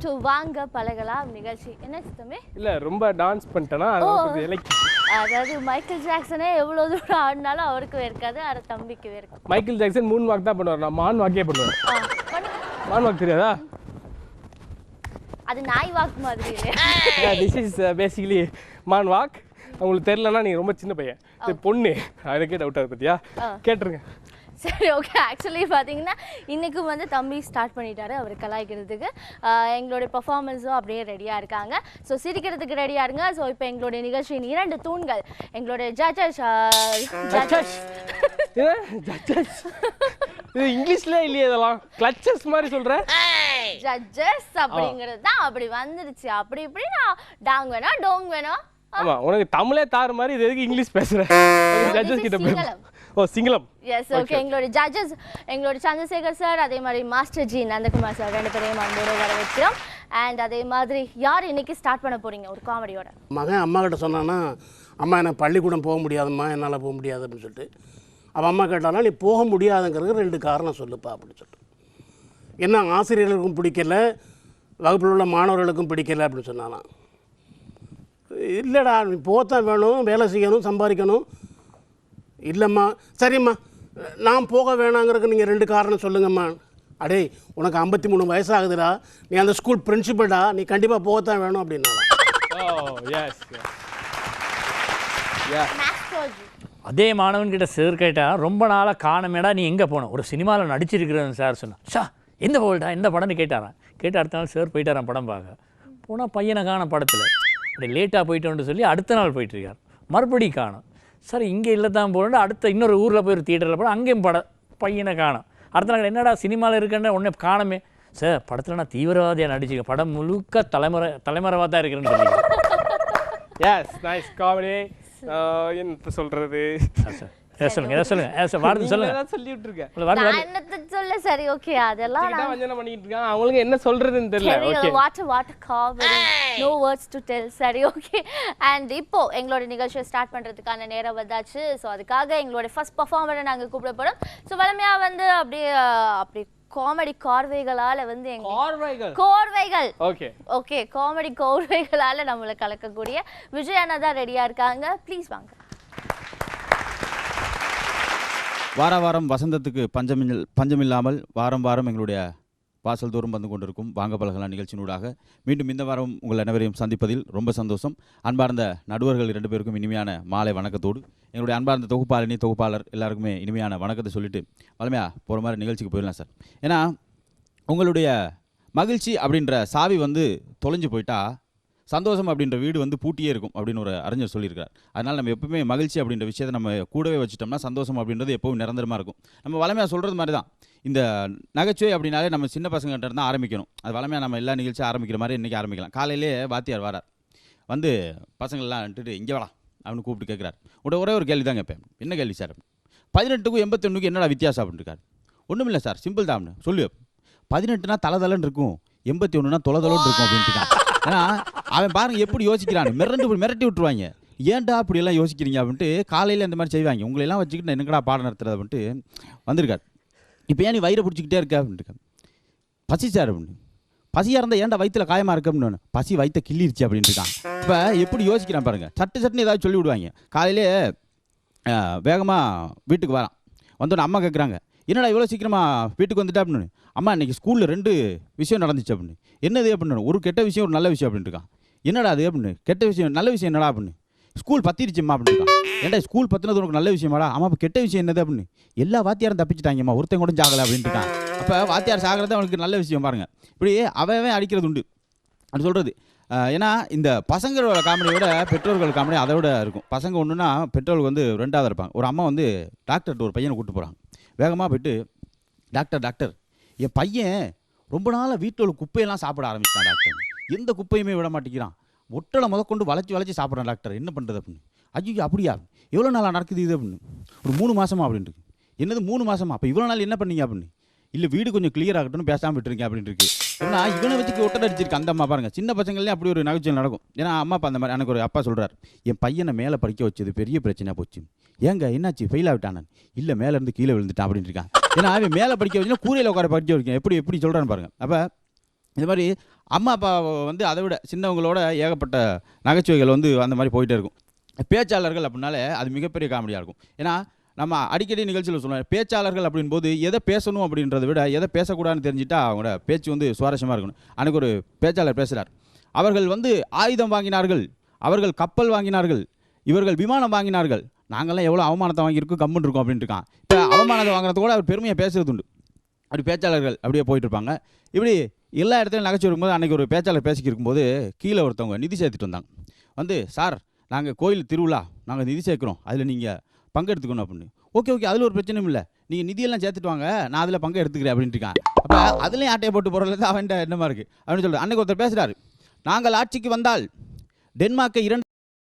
To வாங்க பழகலாம் நிகழ்ச்சி. என்ன சித்தமே? இல்ல ரொம்ப டான்ஸ் பண்ணிட்டேனா அதாவது மைக்கேல் ஜாக்சனே எவ்வளவு தூரம் ஆடினாலும் அவருக்கு வேர்க்காது, அது தம்பிக்கு வேர்க்கும். மைக்கேல் ஜாக்சன் மூன் வாக் தான் பண்ணுவார், நான் மான் வாக்கே பண்ணுவேன். மான் வாக் தெரியாதா? அது நாய் வாக் மாதிரி இல்லையா? திஸ் இஸ் பேசிக்கலி மான் வாக். உங்களுக்கு தெரியலன்னா நீங்க ரொம்ப சின்ன பையன், இது பொண்ணு, அதுக்கே டவுட் ஆகுது பத்தியா? கேட்டுருங்க. சரி, ஓகே. ஆக்சுவலி பார்த்தீங்கன்னா இன்றைக்கும் வந்து தம்பி ஸ்டார்ட் பண்ணிட்டாரு அவர் கலாய்க்கிறதுக்கு. எங்களுடைய பர்ஃபார்மன்ஸும் அப்படியே ரெடியாக இருக்காங்க. ஸோ சிரிக்கிறதுக்கு ரெடியாக இருங்க. ஸோ இப்போ எங்களுடைய நிகழ்ச்சியின் 2 தூண்கள் எங்களுடைய ஜட்ஜஸ். இது இங்கிலீஷ்ல இல்லையே, இதெல்லாம் கிளச்சஸ் மாதிரி சொல்கிறேன். ஜட்ஜஸ் அப்படிங்கிறது தான் அப்படி வந்துருச்சு. அப்படி இப்படி நான் டாங் வேணும் டோங் வேணும். ஆமா, உனக்கு தமிழே தாறு மாதிரி, இது எதுக்கு இங்கிலீஷ் பேசுகிறேன்? ஜட்ஜஸ் கிட்ட போய் சிங்களம். Yes, okay. எங்களுடைய ஜட்ஜஸ் எங்களுடைய சந்திரசேகர் சார், அதே மாதிரி மாஸ்டர் ஜி நந்தகுமார் சார், 2 பேரையும் அன்போடு வரவேற்கிறோம். அண்ட் அதே மாதிரி யார் இன்னைக்கு ஸ்டார்ட் பண்ண போறீங்க ஒரு காமெடியோட? மகன் அம்மா கிட்ட சொன்னான்னா, அம்மா எனக்கு பள்ளிக்கூடம் போக முடியாதும்மா, என்னால் போக முடியாது அப்படின்னு சொல்லிட்டு. அவன் அம்மா கேட்டாலும் நீ போக முடியாதுங்கிறது 2 காரணம் சொல்லுப்பா அப்படின்னு சொல்லிட்டு. என்ன ஆசிரியர்களுக்கும் பிடிக்கல, வகுப்பில் உள்ள மாணவர்களுக்கும் பிடிக்கல அப்படின்னு சொன்னானா. இல்லைடா, நீ போகத்தான் வேணும், வேலை செய்யணும், சம்பாதிக்கணும். இல்லைம்மா. சரிம்மா, நான் போக வேணாங்கிறதுக்கு நீங்கள் 2 காரணம் சொல்லுங்கம்மா. அடே, உனக்கு 53 வயசாகுதுடா, நீ அந்த ஸ்கூல் பிரின்சிபல்டா, நீ கண்டிப்பாக போகத்தான் வேணும் அப்படின்னா. அதே மாணவன்கிட்ட சார் கேட்டால் ரொம்ப நாளாக காணமேடா நீ எங்கே போனோம், ஒரு சினிமாவில் நடிச்சிருக்கிறேன் சார் சொன்னான். ஷா எந்த போல்டா எந்த படம்னு கேட்டாரான். கேட்டு அடுத்த நாள் சார் போயிட்டாரான் படம் பார்க்க. போனால் பையனை காண படத்தில். அப்படி லேட்டாக போயிட்டோன்னு சொல்லி அடுத்த நாள் போயிட்டுருக்கார். மறுபடியும் காணும். சார் இங்கே இல்லை தான் போகணும். அடுத்த இன்னொரு ஊரில் போய் ஒரு தியேட்டரில் போனால் அங்கேயும் பையனை காணும். அடுத்த நாள் என்னடா சினிமாவில் இருக்கேன்னு உடனே காணமே. சார் படத்தில் நான் தீவிரவாதியாக நடிச்சுக்கேன், படம் முழுக்க தலைமறைவாக தான் இருக்கிறேன்னு சொல்லி. Yes, nice comedy. என்ன சொல்கிறது? சொல்லுங்க, எதை சொல்லுங்க, வார்த்தை சொல்லுங்க. சொல்லிட்டு இருக்கேன். சொல்ல சரி, ஓகே. அதெல்லாம் வஞ்சனை பண்ணிட்டு இருக்காங்க, அவங்களுக்கு என்ன சொல்றதுன்னு தெரியல. Okay, what comedy, no words to tell. சரி, ஓகே. அண்ட் இப்போ எங்களோட நிகழ்ச்சியை ஸ்டார்ட் பண்றதுக்கான நேரம் வந்தாச்சு. ஸோ அதுக்காக எங்களோட ஃபர்ஸ்ட் பர்ஃபார்மரை நாங்கள் கூப்பிடப்படும். ஸோ வளமையா வந்து அப்படியே காமெடி கோர்வைகளால வந்து கோர்வைகள் ஓகே காமெடி கோர்வைகளால நம்மளை கலக்கக்கூடிய விஜய் அண்ணா தான் ரெடியா இருக்காங்க. ப்ளீஸ் வாங்க. வாரம் வசந்தத்துக்கு பஞ்சமில்லாமல் வாரம் எங்களுடைய வாசல் தோறும் வந்து கொண்டிருக்கும் வாங்க பழகலாம் நிகழ்ச்சியினூடாக மீண்டும் இந்த வாரம் உங்கள் அனைவரையும் சந்திப்பதில் ரொம்ப சந்தோஷம். அன்பார்ந்த நடுவர்கள் 2 பேருக்கும் இனிமையான மாலை வணக்கத்தோடு எங்களுடைய அன்பார்ந்த தொகுப்பாளர் எல்லாருக்குமே இனிமையான வணக்கத்தை சொல்லிட்டு வளமையாக போகிற மாதிரி நிகழ்ச்சிக்கு போயிடலாம் சார். ஏன்னா உங்களுடைய மகிழ்ச்சி அப்படின்ற சாவி வந்து தொலைஞ்சு போயிட்டா சந்தோஷம் அப்படின்ற வீடு வந்து பூட்டியே இருக்கும் அப்படின்னு ஒரு அறிஞர் சொல்லியிருக்கார். அதனால் நம்ம எப்பவுமே மகிழ்ச்சி அப்படின்ற விஷயத்தை நம்ம கூடவே வச்சுட்டோம்னா சந்தோஷம் அப்படின்றது எப்பவும் நிரந்தரமாக இருக்கும். நம்ம வளமையாக சொல்கிறது மாதிரி தான் இந்த நகைச்சுவை அப்படின்னாலே நம்ம சின்ன பசங்கள்கிட்ட இருந்தால் ஆரம்பிக்கணும். அது வளமையாக நம்ம எல்லா நிகழ்ச்சியும் ஆரம்பிக்கிற மாதிரி இன்றைக்கி ஆரம்பிக்கலாம். காலையிலே வாத்தியார் வரார், வந்து பசங்கள்லாம் வந்துட்டு இங்கே வாடா அப்படின்னு கூப்பிட்டு கேட்குறாரு. ஒரே ஒரு கேள்வி தான் கேட்பேன். என்ன கேள்வி சார்? 18க்கும் 81க்கும் என்னடா வித்தியாசம் அப்படின்னு இருக்காரு. ஒன்றும் இல்லை சார், சிம்பிள் தான் அப்படின்னு சொல்லு. 18னா தலதலன்னு இருக்கும், 81னா தொலைதலன்னு இருக்கும் அப்படின்ட்டு. ஏன்னா அவன் பாருங்க எப்படி யோசிக்கிறான், மிரட்டி விட்டுருவாங்க. ஏன்டா அப்படி எல்லாம் யோசிக்கிறீங்க அப்படின்ட்டு காலையில் இந்த மாதிரி செய்வாங்க. உங்களெல்லாம் வச்சுக்கிட்டு என்னக்கடா பாடம் நடத்துறது அப்படின்ட்டு வந்திருக்காரு. இப்போ ஏன் நீ வயிறை பிடிச்சிக்கிட்டே இருக்க அப்படின்ட்டு. பசி சார் அப்படின்னு. பசியாக இருந்தால் ஏன்டா வயிற்றுல காயமாக இருக்கு அப்படின்னு. பசி வயிற்ற கிள்ளிருச்சு அப்படின்ட்டு இருக்கான். இப்போ எப்படி யோசிக்கிறான் பாருங்கள். சட்டுன்னு ஏதாவது சொல்லி விடுவாங்க. காலையிலே வேகமாக வீட்டுக்கு வரான். வந்தோடனே அம்மா கேட்குறாங்க, என்னடா இவ்வளோ சீக்கிரமாக வீட்டுக்கு வந்துட்டா அப்படின்னு. அம்மா இன்றைக்கி ஸ்கூலில் 2 விஷயம் நடந்துச்சு அப்படின்னு. என்னது அப்படின்னு. ஒரு கெட்ட விஷயம் ஒரு நல்ல விஷயம் அப்படின்ட்டு இருக்கான். என்னடா அது அப்படின்னு. கெட்ட விஷயம் நல்ல விஷயம் என்னடா அப்படின்னு. ஸ்கூல் பற்றிருச்சும்மா அப்படின்னு இருக்கான். ஏன்டா ஸ்கூல் பற்றினது உனக்கு நல்ல விஷயமாடா? ஆமாம். இப்போ கெட்ட விஷயம் என்னது அப்படின்னு. எல்லா வாத்தியாரும் தப்பிச்சிட்டாங்கம்மா, ஒருத்தன் கூட சாகலை அப்படின்ட்டு இருக்கான். அப்போ வாத்தியார் சாகிறது அவனுக்கு நல்ல விஷயம் பாருங்கள். இப்படி அவன் அடிக்கிறது உண்டு அப்படி சொல்கிறது. ஏன்னா இந்த பசங்களோட காமெடியோட பெற்றோர்கள் காமெடி அதை விட இருக்கும். பசங்க ஒன்றுனா பெற்றோர்கள் வந்து 2ஆவது இருப்பாங்க. ஒரு அம்மா வந்து டாக்டர்கிட்ட ஒரு பையனை கூப்பிட்டு போகிறாங்க. வேகமாக போய்ட்டு, டாக்டர் என் பையன் ரொம்ப நாளாக வீட்டில் குப்பையெல்லாம் சாப்பிட ஆரம்பிச்சிட்டான் டாக்டர். எந்த குப்பையுமே விட மாட்டேங்கிறான், ஒட்டலை முதற்கொண்டு வளைச்சி சாப்பிட்றான் டாக்டர், என்ன பண்ணுறது அப்படின்னு. ஐயோ அப்படியா, எவ்வளோ நாளாக நடக்குது இது அப்படின்னு. ஒரு 3 மாதமா அப்படின்ட்டு. என்னது 3 மாதமா? அப்போ இவ்வளோ நாள் என்ன பண்ணீங்க அப்படின்னு. இல்லை வீடு கொஞ்சம் கிளியர் ஆகட்டும்னு பேசாமல் விட்டுருக்கேன் அப்படின்ட்டு இருக்கு. ஏன்னா இவனை வச்சுக்கு ஒட்டடை அடிச்சிருக்கு அந்த அம்மா பாருங்கள். சின்ன பசங்களே அப்படி ஒரு நகைச்சுவை நடக்கும். ஏன்னா அம்மா அப்பா அந்த மாதிரி. எனக்கு ஒரு அப்பா சொல்கிறார், என் பையனை மேலே படிக்க வச்சது பெரிய பிரச்சனையாக போச்சு. ஏங்க என்னாச்சு, ஃபெயில் ஆகிட்டானு? இல்லை மேலேருந்து கீழே விழுந்துட்டான் அப்படின்ட்டு இருக்கான். ஏன்னா அவன் மேலே படிக்க வச்சுன்னா கூரையில் உட்கார படிக்க வைக்கேன். எப்படி சொல்கிறான்னு பாருங்கள். அப்போ இந்த மாதிரி அம்மா அப்பா வந்து அதை விட சின்னவங்களோட ஏகப்பட்ட நகைச்சுவைகள் வந்து அந்த மாதிரி போயிட்டே இருக்கும். பேச்சாளர்கள் அப்படின்னாலே அது மிகப்பெரிய காமெடியாக இருக்கும். ஏன்னா நம்ம அடிக்கடி நிகழ்ச்சியில் சொல்லுவோம், பேச்சாளர்கள் அப்படின்போது எதை பேசணும் அப்படின்றத விட எதை பேசக்கூடாதுன்னு தெரிஞ்சுட்டா அவங்களோட பேச்சு வந்து சுவாரஸ்யமாக இருக்கணும். அன்றைக்கு ஒரு பேச்சாளர் பேசுகிறார், அவர்கள் வந்து ஆயுதம் வாங்கினார்கள், அவர்கள் கப்பல் வாங்கினார்கள், இவர்கள் விமானம் வாங்கினார்கள், நாங்கள்லாம் எவ்வளோ அவமானத்தை வாங்கியிருக்கோம் கம்முன்னு இருக்கோம் அப்படின்ட்டு இருக்கான். இப்போ அவமானத்தை வாங்குறது கூட அவர் பெருமையாக பேசுறது உண்டு. அப்படி பேச்சாளர்கள் அப்படியே போயிட்டு இருப்பாங்க. இப்படி எல்லா இடத்துலையும் நகைச்சுவை இருக்கும்போது அன்றைக்கி ஒரு பேச்சாளர் பேசிக்கிட்டு இருக்கும்போது கீழே ஒருத்தவங்க நிதி சேர்த்துட்டு வந்தாங்க. வந்து, சார் நாங்கள் கோயில் திருவிழா நாங்கள் நிதி சேர்க்குறோம், அதில் நீங்கள் பங்கெடுத்துக்கணும் அப்படின்னு. ஓகே ஓகே, அதில் ஒரு பிரச்சனையும் இல்லை, நீங்கள் நிதியெல்லாம் சேர்த்துட்டு வாங்க, நான் அதில் பங்கு எடுத்துக்கிறேன் அப்படின்ட்டு இருக்கான். அப்போ அதுலேயும் ஆட்டையை போட்டு போகிறது அவன்கிட்ட என்னமா இருக்குது அப்படின்னு சொல்லிட்டு அன்றைக்கி ஒருத்தர் பேசுகிறாரு, நாங்கள் ஆட்சிக்கு வந்தால் டென்மார்க்கை 2